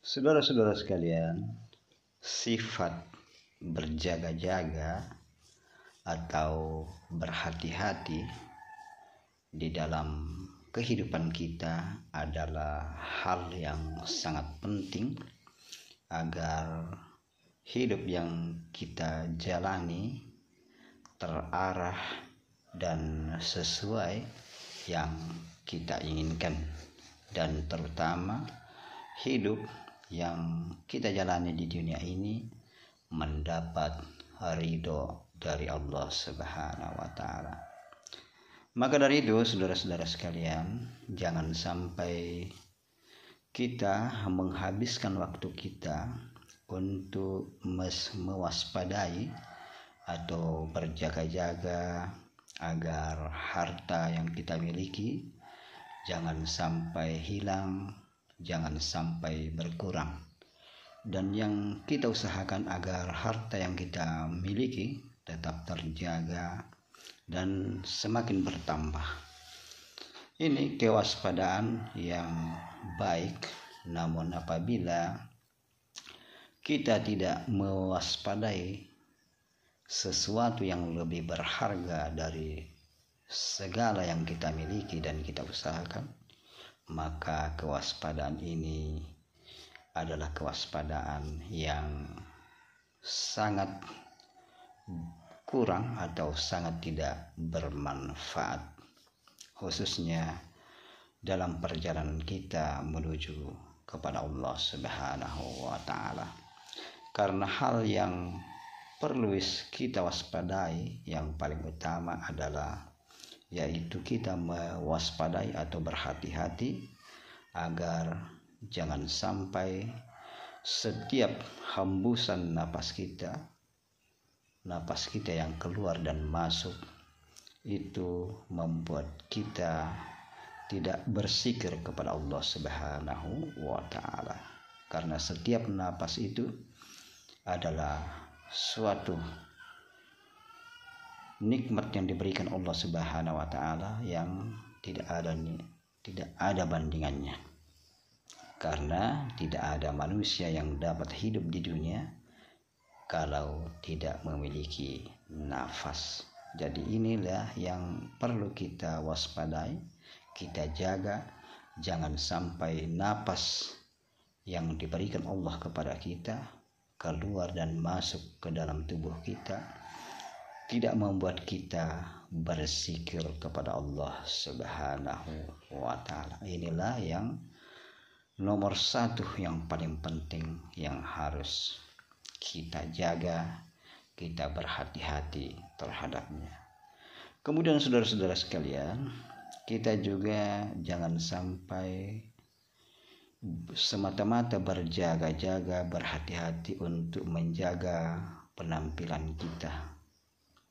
Saudara-saudara sekalian, sifat berjaga-jaga atau berhati-hati di dalam kehidupan kita adalah hal yang sangat penting agar hidup yang kita jalani terarah dan sesuai yang kita inginkan, dan terutama hidup yang kita jalani di dunia ini mendapat ridho dari Allah Subhanahu wa Ta'ala. Maka dari itu, saudara-saudara sekalian, jangan sampai kita menghabiskan waktu kita untuk mewaspadai atau berjaga-jaga agar harta yang kita miliki jangan sampai hilang, jangan sampai berkurang. Dan yang kita usahakan agar harta yang kita miliki tetap terjaga dan semakin bertambah. Ini kewaspadaan yang baik, namun apabila kita tidak mewaspadai sesuatu yang lebih berharga dari segala yang kita miliki dan kita usahakan, maka kewaspadaan ini adalah kewaspadaan yang sangat kurang atau sangat tidak bermanfaat, khususnya dalam perjalanan kita menuju kepada Allah Subhanahu wa Ta'ala. Karena hal yang perlu kita waspadai yang paling utama adalah yaitu kita mewaspadai atau berhati-hati agar jangan sampai setiap hembusan napas kita yang keluar dan masuk itu membuat kita tidak berzikir kepada Allah Subhanahu wa Ta'ala. Karena setiap napas itu adalah suatu nikmat yang diberikan Allah Subhanahu wa Ta'ala yang tidak ada bandingannya. Karena tidak ada manusia yang dapat hidup di dunia kalau tidak memiliki nafas. Jadi inilah yang perlu kita waspadai, kita jaga, jangan sampai napas yang diberikan Allah kepada kita keluar dan masuk ke dalam tubuh kita tidak membuat kita berzikir kepada Allah Subhanahu wa Ta'ala. Inilah yang nomor satu yang paling penting yang harus kita jaga, kita berhati-hati terhadapnya. Kemudian saudara-saudara sekalian, kita juga jangan sampai semata-mata berjaga-jaga, berhati-hati untuk menjaga penampilan kita.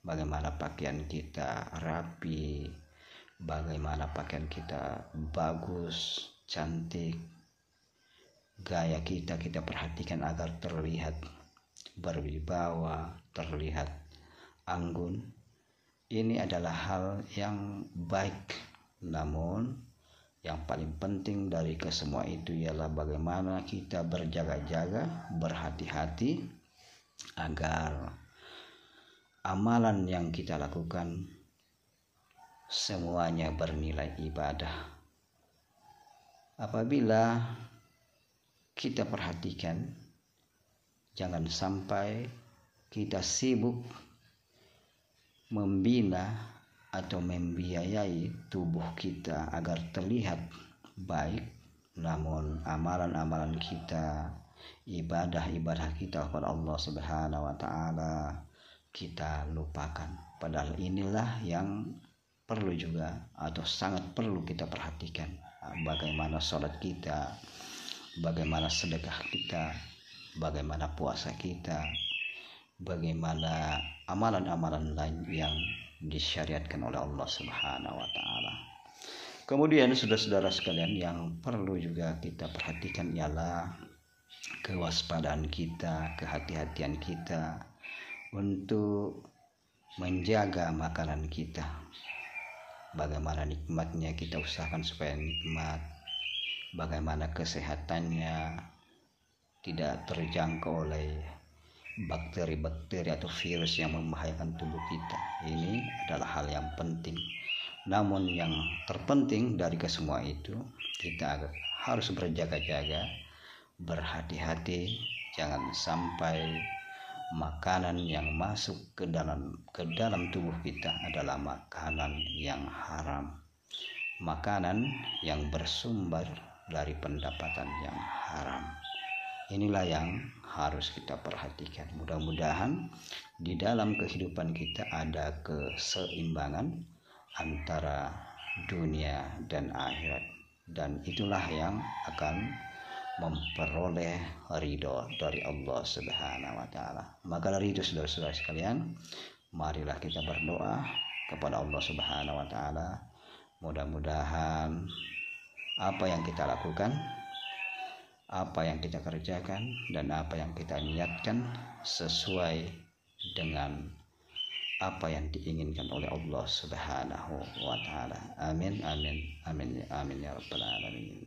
Bagaimana pakaian kita rapi, bagaimana pakaian kita bagus, cantik, gaya kita perhatikan agar terlihat berwibawa, terlihat anggun. Ini adalah hal yang baik, namun yang paling penting dari kesemua itu ialah bagaimana kita berjaga-jaga, berhati-hati agar amalan yang kita lakukan semuanya bernilai ibadah. Apabila kita perhatikan, jangan sampai kita sibuk membina atau membiayai tubuh kita agar terlihat baik, namun amalan-amalan kita, ibadah-ibadah kita kepada Allah Subhanahu wa Ta'ala kita lupakan. Padahal inilah yang perlu juga atau sangat perlu kita perhatikan. Bagaimana sholat kita, bagaimana sedekah kita, bagaimana puasa kita, bagaimana amalan-amalan lain yang disyariatkan oleh Allah Subhanahu wa Ta'ala. Kemudian saudara-saudara sekalian, yang perlu juga kita perhatikan ialah kewaspadaan kita, kehati-hatian kita untuk menjaga makanan kita. Bagaimana nikmatnya kita usahakan supaya nikmat, bagaimana kesehatannya, tidak terjangkau oleh bakteri-bakteri atau virus yang membahayakan tubuh kita. Ini adalah hal yang penting. Namun yang terpenting dari kesemua itu, kita harus berjaga-jaga, berhati-hati, jangan sampai makanan yang masuk ke dalam tubuh kita adalah makanan yang haram, makanan yang bersumber dari pendapatan yang haram. Inilah yang harus kita perhatikan. Mudah-mudahan di dalam kehidupan kita ada keseimbangan antara dunia dan akhirat, dan itulah yang akan memperoleh ridho dari Allah Subhanahu wa taala. Maka dari itu saudara-saudara sekalian, marilah kita berdoa kepada Allah Subhanahu wa taala. Mudah-mudahan apa yang kita lakukan, apa yang kita kerjakan, dan apa yang kita niatkan sesuai dengan apa yang diinginkan oleh Allah Subhanahu wa taala. Amin amin amin amin ya rabbal alamin.